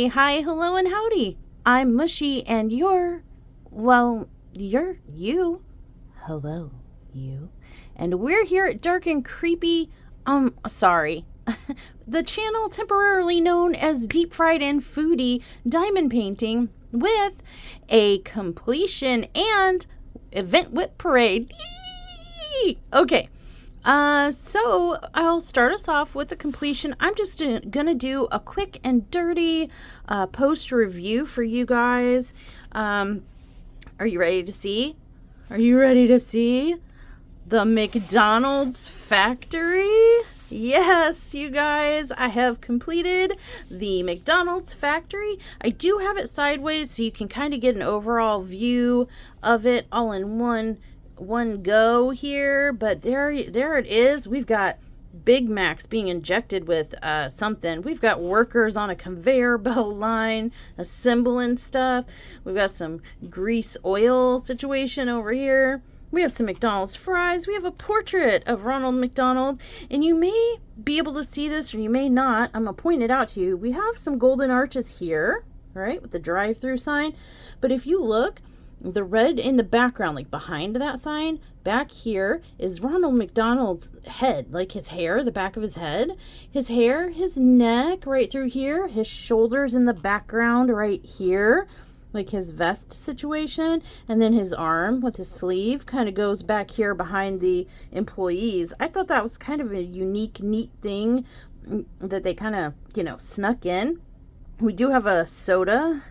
Hey, hi, hello, and howdy. I'm Mushy, and you're you. Hello, you. And we're here at Dark and Creepy, the channel temporarily known as Deep Fried and Foodie Diamond Painting with a completion and event WiP parade. Yee! Okay. So I'll start us off with the completion. I'm just gonna do a quick and dirty post review for you guys. Are you ready to see? Are you ready to see the McDonald's Factory? Yes, you guys, I have completed the McDonald's Factory. I do have it sideways so you can kind of get an overall view of it all in one go here, but there it is. We've got Big Macs being injected with something. We've got workers on a conveyor belt line assembling stuff. We've got some grease oil situation over here. We have some McDonald's fries. We have a portrait of Ronald McDonald, and you may be able to see this or you may not. I'm gonna point it out to you. We have some golden arches here, right, with the drive-through sign, but if you look, the red in the background, like behind that sign, back here is Ronald McDonald's head, like his hair, the back of his head. His hair, his neck, right through here. His shoulders in the background right here, like his vest situation. And then his arm with his sleeve kind of goes back here behind the employees. I thought that was kind of a unique, neat thing that they kind of, snuck in. We do have a soda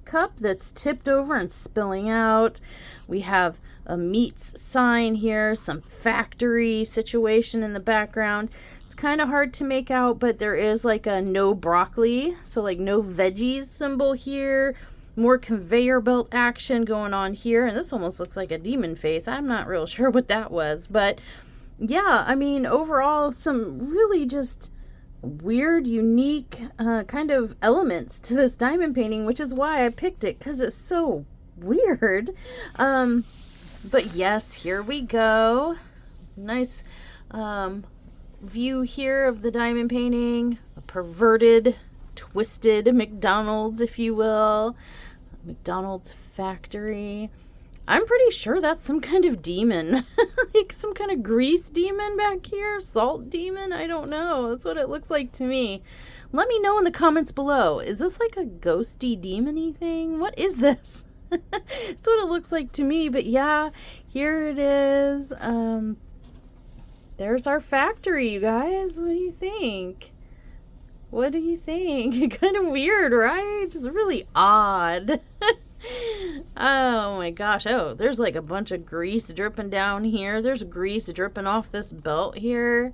cup that's tipped over and spilling out. We have a meats sign here, some factory situation in the background. It's kind of hard to make out, but there is like a no broccoli, so like no veggies symbol here. More conveyor belt action going on here, and this almost looks like a demon face. I'm not real sure what that was, but yeah, I mean, overall some really just weird, unique kind of elements to this diamond painting, which is why I picked it, because it's so weird. But yes, here we go. Nice view here of the diamond painting. A perverted, twisted McDonald's, if you will. McDonald's Factory. I'm pretty sure that's some kind of demon. Like some kind of grease demon back here. Salt demon? I don't know. That's what it looks like to me. Let me know in the comments below. Is this like a ghosty demon-y thing? What is this? That's what it looks like to me. But yeah, here it is. There's our factory, you guys. What do you think? What do you think? Kind of weird, right? Just really odd. Oh my gosh. Oh, there's like a bunch of grease dripping down here. There's grease dripping off this belt here.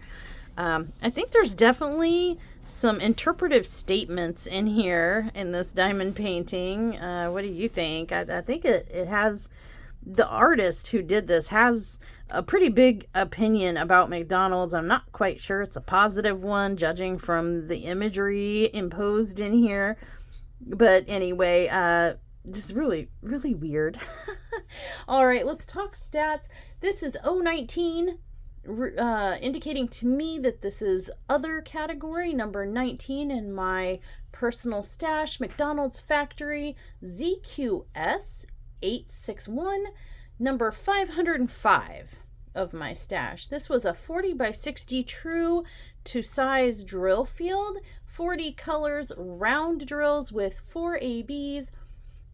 I think there's definitely some interpretive statements in here in this diamond painting. What do you think? I think it has, the artist who did this has a pretty big opinion about McDonald's. I'm not quite sure it's a positive one, judging from the imagery imposed in here. But anyway, just really, really weird. All right, let's talk stats. This is 019, indicating to me that this is other category, number 19 in my personal stash, McDonald's Factory ZQS 861, number 505 of my stash. This was a 40 by 60 true to size drill field, 40 colors, round drills with 4 ABs.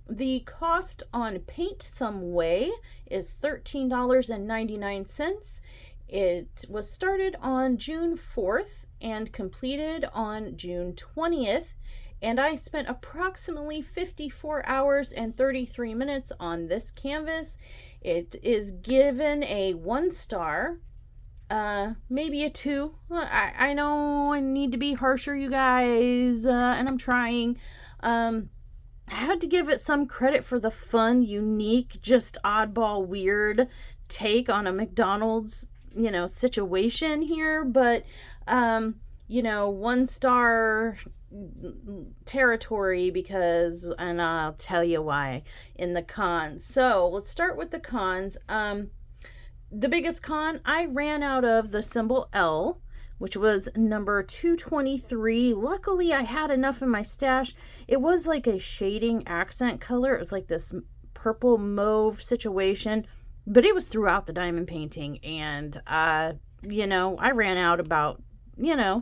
The cost on Paint Some Way is $13.99. It was started on June 4th and completed on June 20th. And I spent approximately 54 hours and 33 minutes on this canvas. It is given a 1 star, maybe a 2. I know I need to be harsher, you guys, and I'm trying. I had to give it some credit for the fun, unique, just oddball, weird take on a McDonald's, situation here. But, 1 star territory because, and I'll tell you why in the cons. So let's start with the cons. The biggest con, I ran out of the symbol L, which was number 223. Luckily, I had enough in my stash. It was like a shading accent color. It was like this purple mauve situation, but it was throughout the diamond painting, and I ran out about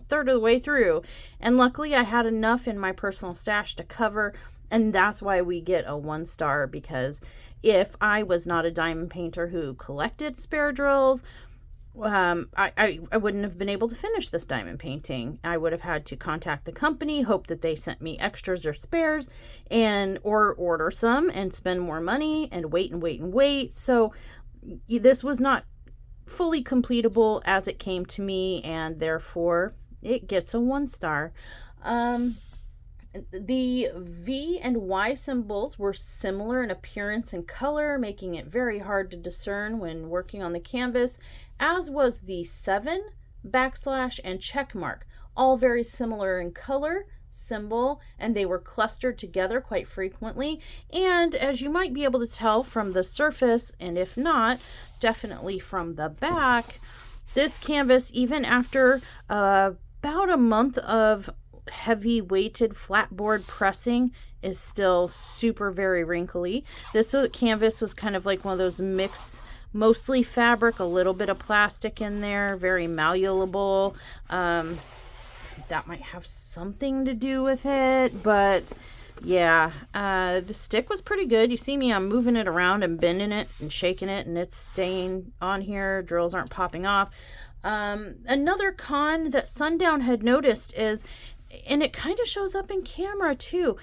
third of the way through, and luckily I had enough in my personal stash to cover, and that's why we get a 1 star, because if I was not a diamond painter who collected spare drills, I wouldn't have been able to finish this diamond painting. I would have had to contact the company, hope that they sent me extras or spares, or order some and spend more money and wait. So this was not fully completable as it came to me, and therefore it gets a 1 star. The V and Y symbols were similar in appearance and color, making it very hard to discern when working on the canvas, as was the 7, backslash, and check mark, all very similar in color, symbol, and they were clustered together quite frequently. And as you might be able to tell from the surface, and if not, definitely from the back, this canvas, even after about a month of heavy weighted flatboard pressing, is still super very wrinkly. This canvas was kind of like one of those mixed, mostly fabric, a little bit of plastic in there, very malleable. That might have something to do with it, but yeah, the stick was pretty good. You see me, I'm moving it around and bending it and shaking it, and it's staying on here. Drills aren't popping off. Another con that Sundown had noticed is, and it kind of shows up in camera too,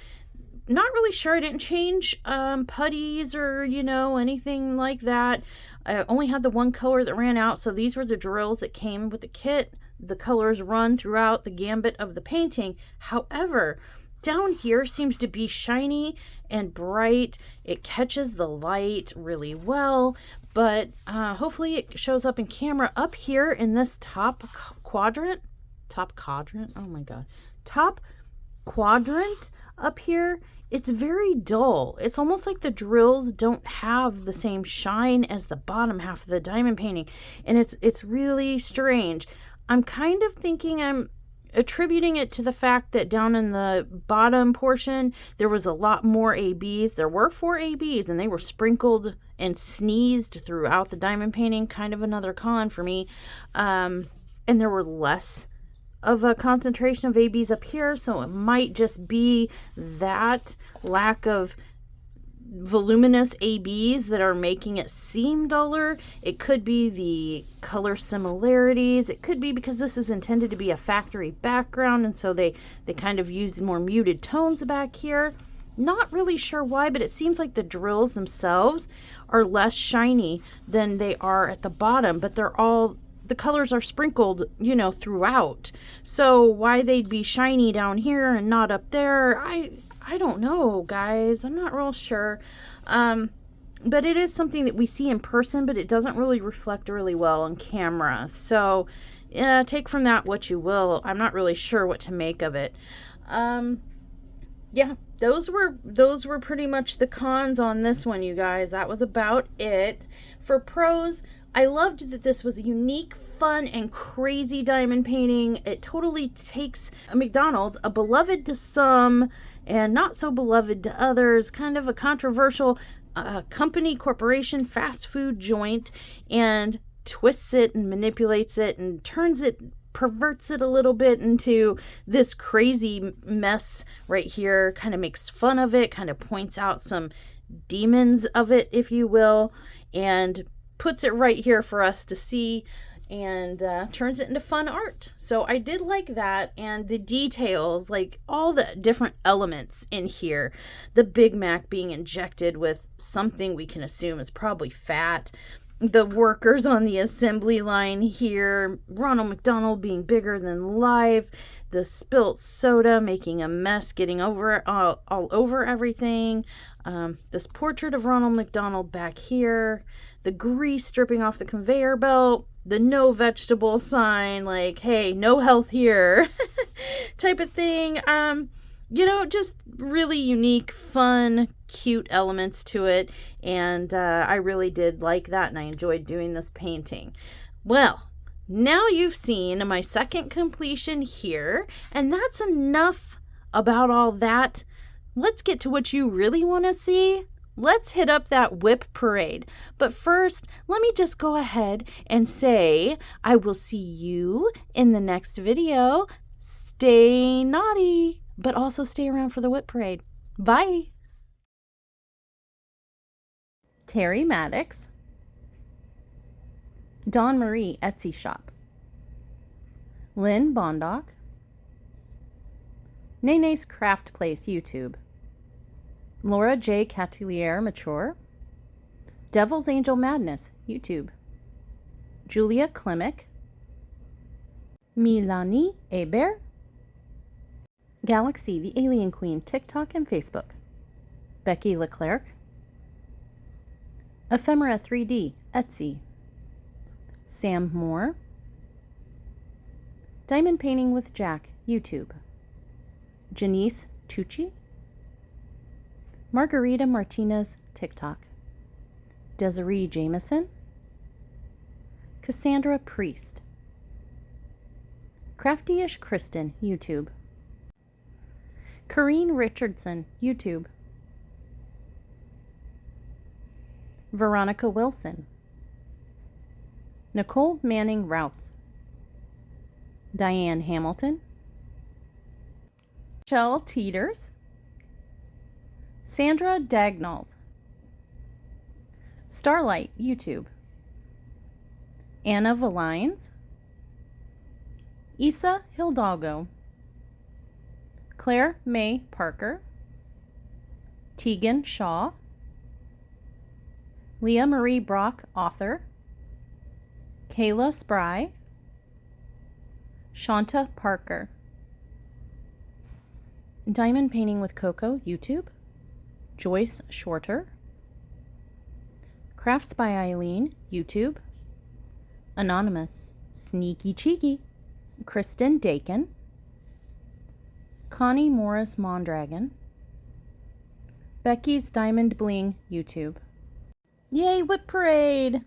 not really sure, I didn't change putties or anything like that. I only had the 1 color that ran out, so these were the drills that came with the kit. The colors run throughout the gambit of the painting. However, down here seems to be shiny and bright. It catches the light really well, but hopefully it shows up in camera. Up here in this top quadrant up here, it's very dull. It's almost like the drills don't have the same shine as the bottom half of the diamond painting, and it's really strange. I'm kind of thinking I'm attributing it to the fact that down in the bottom portion there was a lot more ABs. There were 4 ABs, and they were sprinkled and sneezed throughout the diamond painting. Kind of another con for me. And there were less of a concentration of ABs up here, so it might just be that lack of voluminous ABs that are making it seem duller. It could be the color similarities. It could be because this is intended to be a factory background, and so they kind of use more muted tones back here. Not really sure why, but it seems like the drills themselves are less shiny than they are at the bottom, but the colors are sprinkled, throughout. So why they'd be shiny down here and not up there, I don't know, guys. I'm not real sure. But it is something that we see in person, but it doesn't really reflect really well on camera. So take from that what you will. I'm not really sure what to make of it. Yeah, those were pretty much the cons on this one, you guys. That was about it. For pros, I loved that this was a unique, fun, and crazy diamond painting. It totally takes a McDonald's, a beloved to some and not so beloved to others, kind of a controversial company, corporation, fast food joint, and twists it and manipulates it and perverts it a little bit into this crazy mess right here, kind of makes fun of it, kind of points out some demons of it, if you will, and puts it right here for us to see, and turns it into fun art. So I did like that, and the details, like all the different elements in here, the Big Mac being injected with something we can assume is probably fat, the workers on the assembly line here, Ronald McDonald being bigger than life, the spilt soda making a mess, getting over all over everything, this portrait of Ronald McDonald back here, the grease dripping off the conveyor belt, the no vegetable sign, like, hey, no health here type of thing. Just really unique, fun, cute elements to it. And I really did like that, and I enjoyed doing this painting. Well, Now you've seen my second completion here, and that's enough about all that. Let's get to what you really want to see. Let's hit up that WiP parade. But first, let me just go ahead and say I will see you in the next video. Stay naughty, but also stay around for the WiP parade. Bye. Terri Maddox, DawnMarie Etsy shop, Lynn Bondoc, Nene's Craft Place YouTube, Laura J Catellier-Mature, Devil's Angel Madness YouTube, Julia Klimec, Melany V, Galaxy the Alien Queen TikTok and Facebook, Becky Leclerc, Ephemera 3D Etsy, Sam Moore, Diamond Painting with Jack YouTube, Janice Tucci, Margarita Martinez TikTok, Desiree Jameson, Cassandra Priest, Crafty ishKristyn YouTube, Corinne Richardson YouTube, Veronica Wilson, Nicole Rouse, Diane Hamilton, Teeters, Sandra Daigneault, Starlight YouTube, Anna Villines, Hildago, Mae Parker, Tegan Shaw, Leah Marie Brock author, Kayla Spry, Shonta Parker, Diamond Painting with Coco YouTube, Joyce Shorter, crafts-by-ilene YouTube, Anonymous, Sneaky Cheeky, Kristen Daykin, Connie Morris Mondragon, Becky's Diamond Bling YouTube. Yay, WiP Parade!